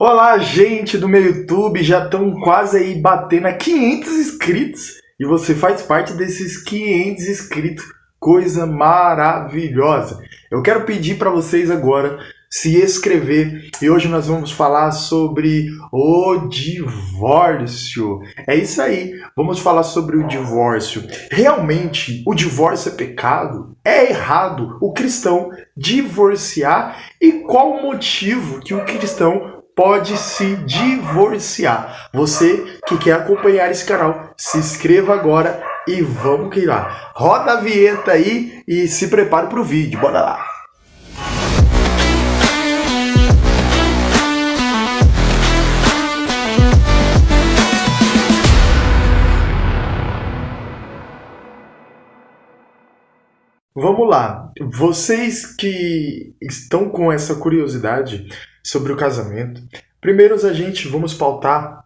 Olá, gente do meu YouTube, já estão quase aí batendo a 500 inscritos e você faz parte desses 500 inscritos, coisa maravilhosa. Eu quero pedir para vocês agora se inscrever e hoje nós vamos falar sobre o divórcio. É isso aí, vamos falar sobre o divórcio. Realmente, o divórcio é pecado? É errado o cristão divorciar? E qual o motivo que o cristão pode se divorciar? Você que quer acompanhar esse canal, se inscreva agora e vamos que lá. Roda a vinheta aí e se prepare para o vídeo. Bora lá. Vamos lá. Vocês que estão com essa curiosidade sobre o casamento, primeiro vamos pautar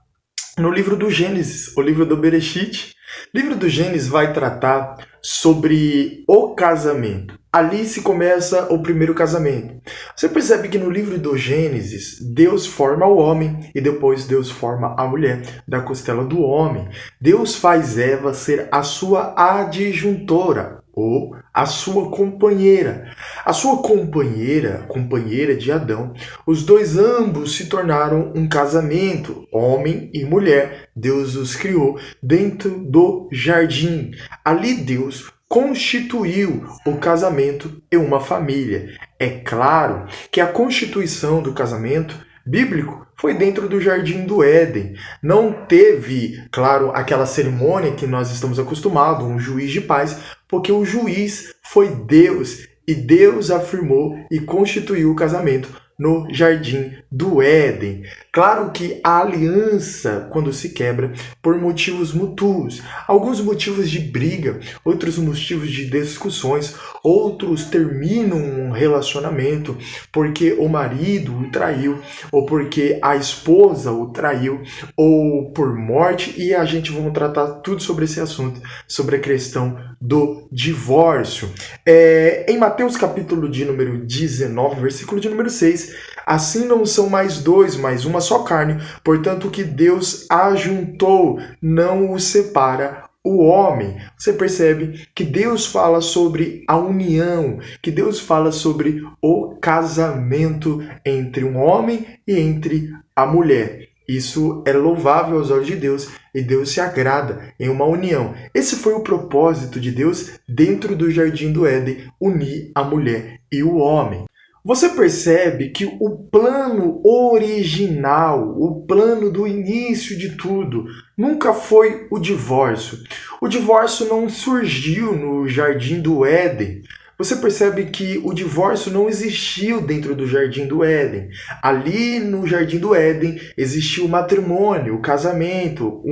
no livro do Gênesis, o livro do Bereshit. O livro do Gênesis vai tratar sobre o casamento. Ali se começa o primeiro casamento. Você percebe que no livro do Gênesis, Deus forma o homem e depois Deus forma a mulher da costela do homem. Deus faz Eva ser a sua adjuntora, ou a sua companheira. A sua companheira de Adão, os dois ambos se tornaram um casamento, homem e mulher. Deus os criou dentro do jardim. Ali Deus constituiu o casamento em uma família. É claro que a constituição do casamento bíblico foi dentro do Jardim do Éden. Não teve, claro, aquela cerimônia que nós estamos acostumados, um juiz de paz, porque o juiz foi Deus e Deus afirmou e constituiu o casamento no Jardim do Éden. Claro que a aliança, quando se quebra, por motivos mútuos, alguns motivos de briga, outros motivos de discussões, outros terminam um relacionamento porque o marido o traiu, ou porque a esposa o traiu, ou por morte, e a gente vai tratar tudo sobre esse assunto, sobre a questão do divórcio. Em Mateus capítulo de número 19, versículo de número 6, assim não são mais dois, mas uma só carne, portanto o que Deus ajuntou não o separa o homem. Você percebe que Deus fala sobre a união, que Deus fala sobre o casamento entre um homem e entre a mulher. Isso é louvável aos olhos de Deus e Deus se agrada em uma união. Esse foi o propósito de Deus dentro do Jardim do Éden, unir a mulher e o homem. Você percebe que o plano original, o plano do início de tudo, nunca foi o divórcio. O divórcio não surgiu no Jardim do Éden. Você percebe que o divórcio não existiu dentro do Jardim do Éden. Ali no Jardim do Éden existiu o matrimônio, o casamento,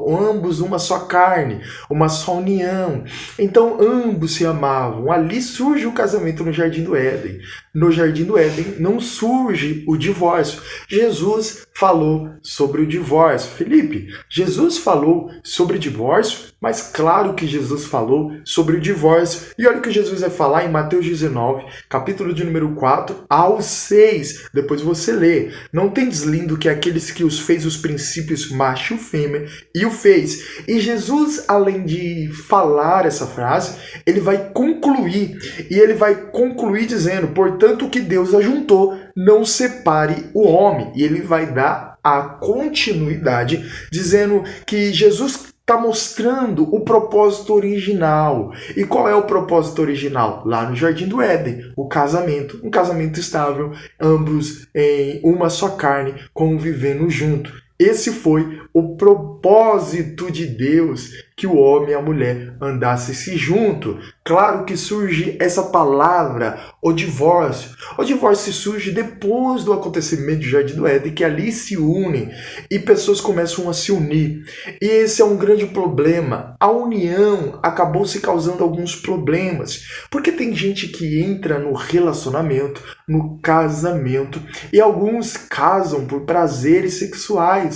ambos uma só carne, uma só união. Então ambos se amavam. Ali surge o casamento no Jardim do Éden. No Jardim do Éden não surge o divórcio. Jesus falou sobre o divórcio. Felipe, Jesus falou sobre o divórcio, mas claro que Jesus falou sobre o divórcio. E olha o que Jesus vai falar em Mateus 19, capítulo de número 4 ao 6. Depois você lê. Não tendes lindo que aqueles que os fez os princípios macho e fêmea e o fez. E Jesus, além de falar essa frase, ele vai concluir. E ele vai concluir dizendo, portanto, o que Deus ajuntou, não separe o homem. E ele vai dar a continuidade, dizendo que Jesus está mostrando o propósito original. E qual é o propósito original? Lá no Jardim do Éden, o casamento. Um casamento estável, ambos em uma só carne, convivendo junto. Esse foi o propósito de Deus, que o homem e a mulher andassem junto. Claro que surge essa palavra, o divórcio. O divórcio surge depois do acontecimento do Jardim do Éden, que ali se unem e pessoas começam a se unir. E esse é um grande problema. A união acabou se causando alguns problemas, porque tem gente que entra no relacionamento, no casamento, e alguns casam por prazeres sexuais,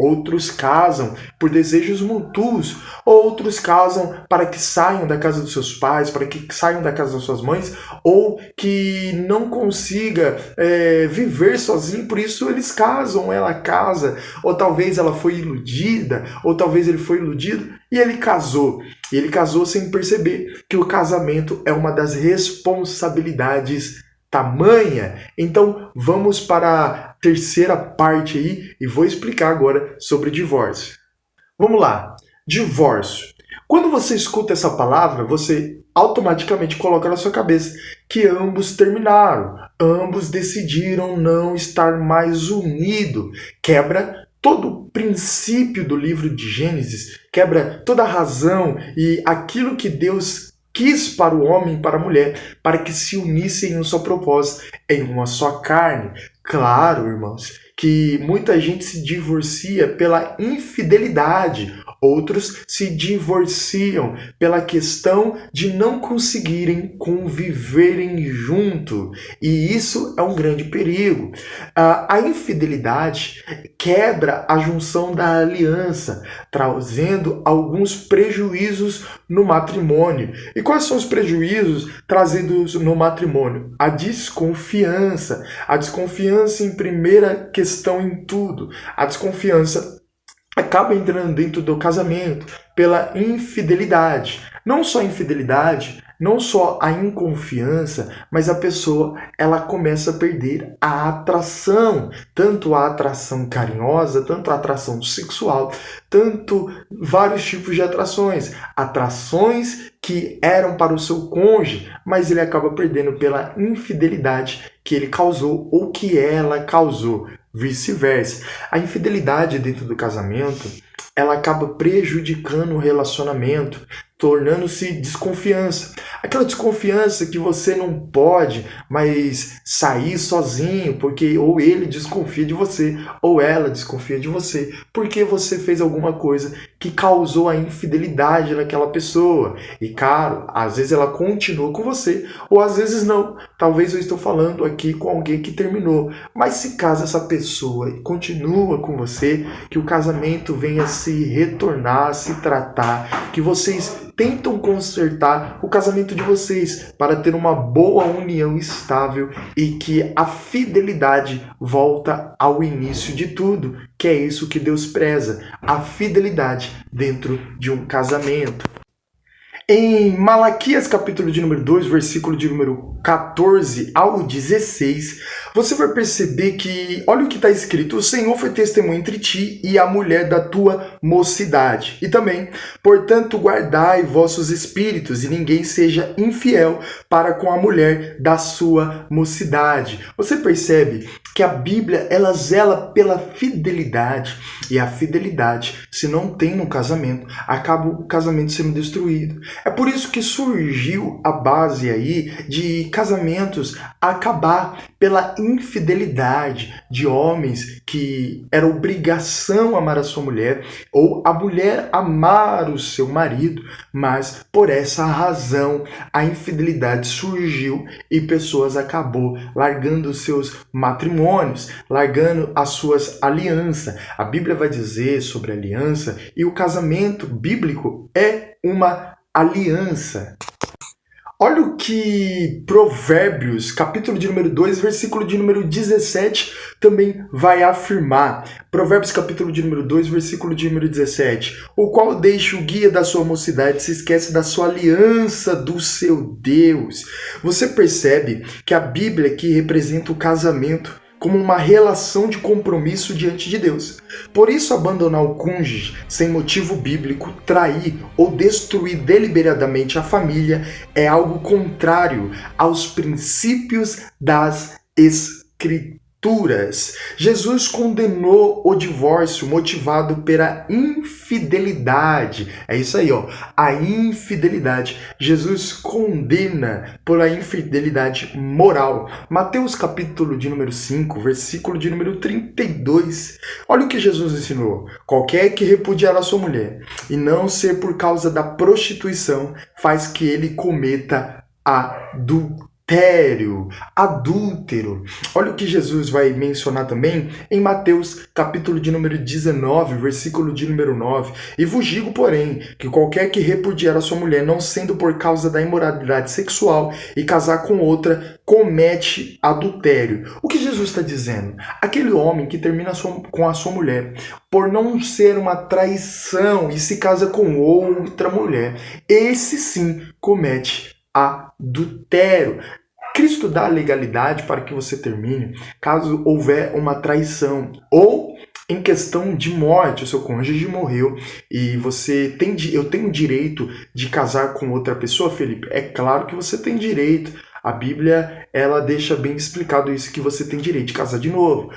outros casam por desejos mútuos, outros casam para que saiam da casa dos seus pais, para que saiam da casa das suas mães, ou que não consiga viver sozinho, por isso eles casam, ela casa, ou talvez ela foi iludida, ou talvez ele foi iludido, e ele casou. E ele casou sem perceber que o casamento é uma das responsabilidades tamanha. Então vamos para a terceira parte aí e vou explicar agora sobre divórcio. Vamos lá. Divórcio. Quando você escuta essa palavra, você automaticamente coloca na sua cabeça que ambos terminaram, ambos decidiram não estar mais unidos. Quebra todo o princípio do livro de Gênesis, quebra toda a razão e aquilo que Deus quis para o homem e para a mulher, para que se unissem em um só propósito, em uma só carne. Claro, irmãos, que muita gente se divorcia pela infidelidade, outros se divorciam pela questão de não conseguirem conviverem junto, e isso é um grande perigo. A infidelidade quebra a junção da aliança, trazendo alguns prejuízos no matrimônio. E quais são os prejuízos trazidos no matrimônio? A desconfiança em primeira questão em tudo. A desconfiança acaba entrando dentro do casamento pela infidelidade. Não só a infidelidade, não só a inconfiança, mas a pessoa ela começa a perder a atração, tanto a atração carinhosa, tanto a atração sexual, tanto vários tipos de atrações. Atrações que eram para o seu cônjuge, mas ele acaba perdendo pela infidelidade que ele causou ou que ela causou, vice-versa. A infidelidade dentro do casamento, ela acaba prejudicando o relacionamento, tornando-se desconfiança. Aquela desconfiança que você não pode mais sair sozinho, porque ou ele desconfia de você, ou ela desconfia de você, porque você fez alguma coisa que causou a infidelidade naquela pessoa. E, claro, às vezes ela continua com você, ou às vezes não. Talvez eu estou falando aqui com alguém que terminou. Mas se caso essa pessoa continua com você, que o casamento venha se retornar, se tratar, que vocês tentam consertar o casamento de vocês para ter uma boa união estável e que a fidelidade volta ao início de tudo, que é isso que Deus preza, a fidelidade dentro de um casamento. Em Malaquias capítulo de número 2, versículo de número 14 ao 16, você vai perceber que, olha o que está escrito: o Senhor foi testemunha entre ti e a mulher da tua mocidade. E também, portanto, guardai vossos espíritos, e ninguém seja infiel para com a mulher da sua mocidade. Você percebe que a Bíblia, ela zela pela fidelidade, e a fidelidade, se não tem no casamento, acaba o casamento sendo destruído. É por isso que surgiu a base aí de casamentos acabar pela infidelidade de homens que era obrigação amar a sua mulher, ou a mulher amar o seu marido, mas por essa razão a infidelidade surgiu e pessoas acabou largando os seus matrimônios, largando as suas alianças. A Bíblia vai dizer sobre aliança, e o casamento bíblico é uma aliança. Olha o que Provérbios, capítulo de número 2, versículo de número 17, também vai afirmar. Provérbios, capítulo de número 2, versículo de número 17. O qual deixa o guia da sua mocidade, se esquece da sua aliança do seu Deus. Você percebe que a Bíblia aqui representa o casamento como uma relação de compromisso diante de Deus. Por isso, abandonar o cônjuge sem motivo bíblico, trair ou destruir deliberadamente a família é algo contrário aos princípios das Escrituras. Jesus condenou o divórcio motivado pela infidelidade. É isso aí, ó. A infidelidade. Jesus condena pela infidelidade moral. Mateus capítulo de número 5, versículo de número 32. Olha o que Jesus ensinou. Qualquer que repudiar a sua mulher e não ser por causa da prostituição, faz que ele cometa adultério. adúltero. Olha o que Jesus vai mencionar também em Mateus, capítulo de número 19, versículo de número 9. E vos digo, porém, que qualquer que repudiar a sua mulher, não sendo por causa da imoralidade sexual, e casar com outra, comete adultério. O que Jesus está dizendo? Aquele homem que termina com a sua mulher por não ser uma traição e se casa com outra mulher, esse sim comete adultério. Cristo dá legalidade para que você termine caso houver uma traição ou em questão de morte, o seu cônjuge morreu e eu tenho direito de casar com outra pessoa, Felipe? É claro que você tem direito. A Bíblia, ela deixa bem explicado isso, que você tem direito de casar de novo.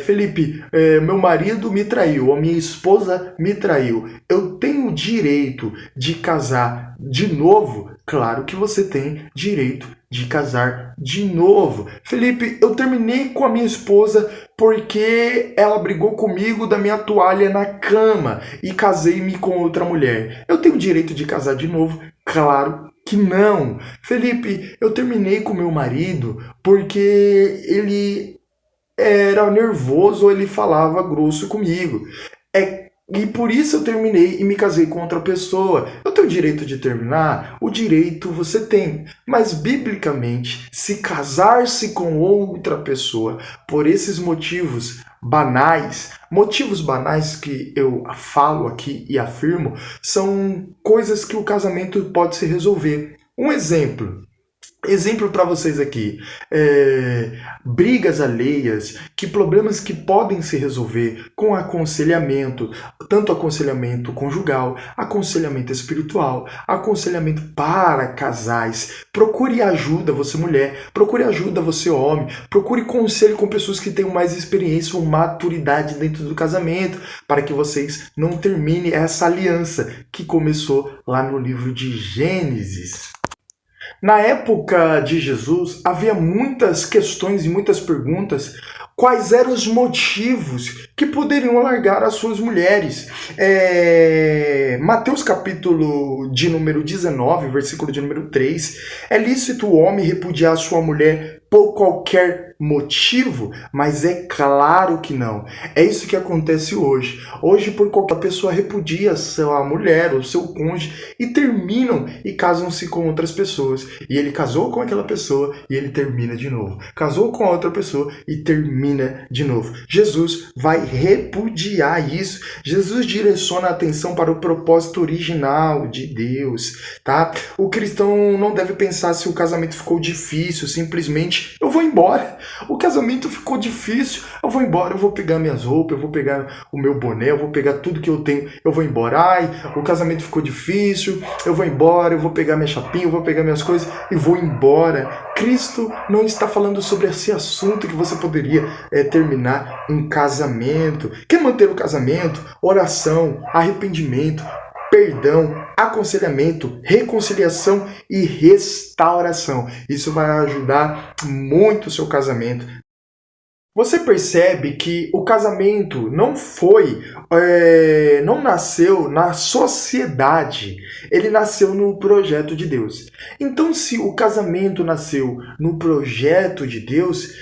Felipe, meu marido me traiu, ou minha esposa me traiu. Eu tenho direito de casar de novo? Claro que você tem direito de casar de novo. Felipe, eu terminei com a minha esposa porque ela brigou comigo da minha toalha na cama e casei-me com outra mulher. Eu tenho direito de casar de novo? Claro que não. Felipe, eu terminei com meu marido porque ele era nervoso ou ele falava grosso comigo. E por isso eu terminei e me casei com outra pessoa. Eu tenho o direito de terminar? O direito você tem. Mas, biblicamente, se casar-se com outra pessoa por esses motivos banais que eu falo aqui e afirmo, são coisas que o casamento pode se resolver. Um exemplo para vocês aqui, brigas alheias, problemas que podem se resolver com aconselhamento, tanto aconselhamento conjugal, aconselhamento espiritual, aconselhamento para casais. Procure ajuda, você mulher, procure ajuda, você homem, procure conselho com pessoas que tenham mais experiência ou maturidade dentro do casamento, para que vocês não terminem essa aliança que começou lá no livro de Gênesis. Na época de Jesus, havia muitas questões e muitas perguntas. Quais eram os motivos que poderiam largar as suas mulheres? Mateus capítulo de número 19, versículo de número 3. É lícito o homem repudiar a sua mulher por qualquer motivo? Mas é claro que não. É isso que acontece hoje. Hoje, por qualquer pessoa repudia sua mulher ou seu cônjuge e terminam e casam-se com outras pessoas. E ele casou com aquela pessoa e ele termina de novo. Casou com outra pessoa e termina de novo. Jesus vai repudiar isso. Jesus direciona a atenção para o propósito original de Deus, tá? O cristão não deve pensar se o casamento ficou difícil, simplesmente eu vou embora. O casamento ficou difícil, eu vou embora, eu vou pegar minhas roupas, eu vou pegar o meu boné, eu vou pegar tudo que eu tenho, eu vou embora. Ai, o casamento ficou difícil, eu vou embora, eu vou pegar minha chapinha, eu vou pegar minhas coisas e vou embora. Cristo não está falando sobre esse assunto que você poderia terminar um casamento. Quer manter o casamento? Oração, arrependimento, perdão, aconselhamento, reconciliação e restauração. Isso vai ajudar muito o seu casamento. Você percebe que o casamento não nasceu na sociedade, ele nasceu no projeto de Deus. Então, se o casamento nasceu no projeto de Deus,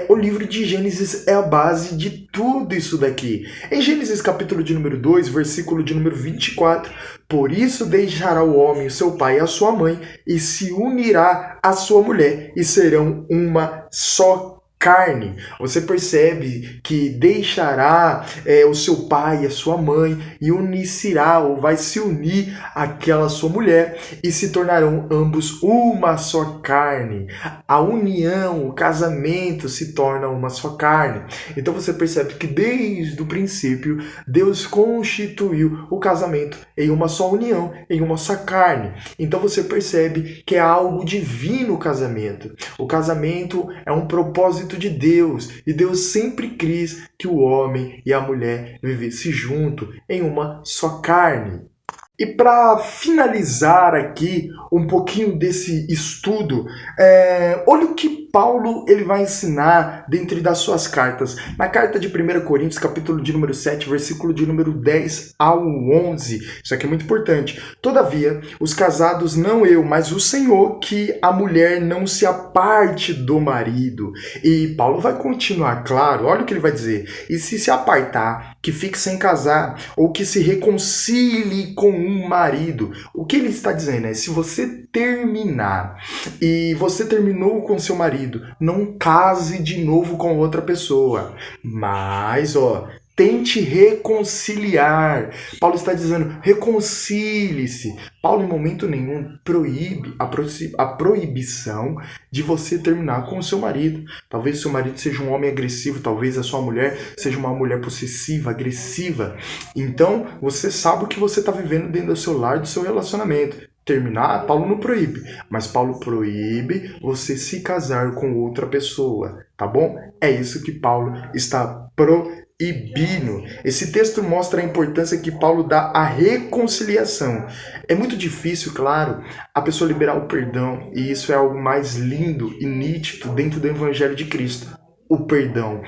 o livro de Gênesis é a base de tudo isso daqui. Em Gênesis capítulo de número 2, versículo de número 24, por isso deixará o homem o seu pai e a sua mãe, e se unirá à sua mulher, e serão uma só carne. Você percebe que deixará o seu pai e a sua mãe e unirá ou vai se unir àquela sua mulher e se tornarão ambos uma só carne. A união, o casamento se torna uma só carne. Então você percebe que desde o princípio Deus constituiu o casamento em uma só união, em uma só carne. Então você percebe que é algo divino o casamento. O casamento é um propósito de Deus, e Deus sempre quis que o homem e a mulher vivessem junto em uma só carne. E para finalizar aqui um pouquinho desse estudo, olha o que Paulo ele vai ensinar dentro das suas cartas? Na carta de 1 Coríntios, capítulo de número 7, versículo de número 10 ao 11. Isso aqui é muito importante. Todavia, os casados, não eu, mas o Senhor, que a mulher não se aparte do marido. E Paulo vai continuar, claro, olha o que ele vai dizer. E se apartar, que fique sem casar, ou que se reconcilie com um marido. O que ele está dizendo é, se você terminar e você terminou com seu marido, não case de novo com outra pessoa. Mas, tente reconciliar. Paulo está dizendo, reconcilie-se. Paulo, em momento nenhum, proíbe a proibição de você terminar com o seu marido. Talvez o seu marido seja um homem agressivo, talvez a sua mulher seja uma mulher possessiva, agressiva. Então, você sabe o que você está vivendo dentro do seu lar, do seu relacionamento. Terminar, Paulo não proíbe, mas Paulo proíbe você se casar com outra pessoa, tá bom? É isso que Paulo está proibindo. Esse texto mostra a importância que Paulo dá à reconciliação. É muito difícil, claro, a pessoa liberar o perdão, e isso é algo mais lindo e nítido dentro do Evangelho de Cristo. O perdão.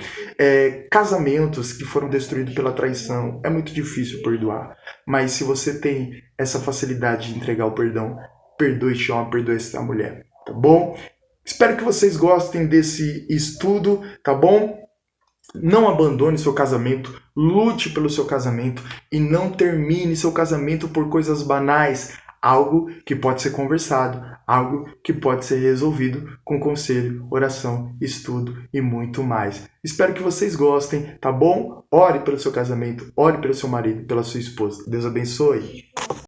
Casamentos que foram destruídos pela traição, é muito difícil perdoar. Mas se você tem essa facilidade de entregar o perdão, perdoe este homem, perdoe essa mulher, tá bom? Espero que vocês gostem desse estudo, tá bom? Não abandone seu casamento, lute pelo seu casamento e não termine seu casamento por coisas banais. Algo que pode ser conversado, algo que pode ser resolvido com conselho, oração, estudo e muito mais. Espero que vocês gostem, tá bom? Ore pelo seu casamento, ore pelo seu marido, pela sua esposa. Deus abençoe.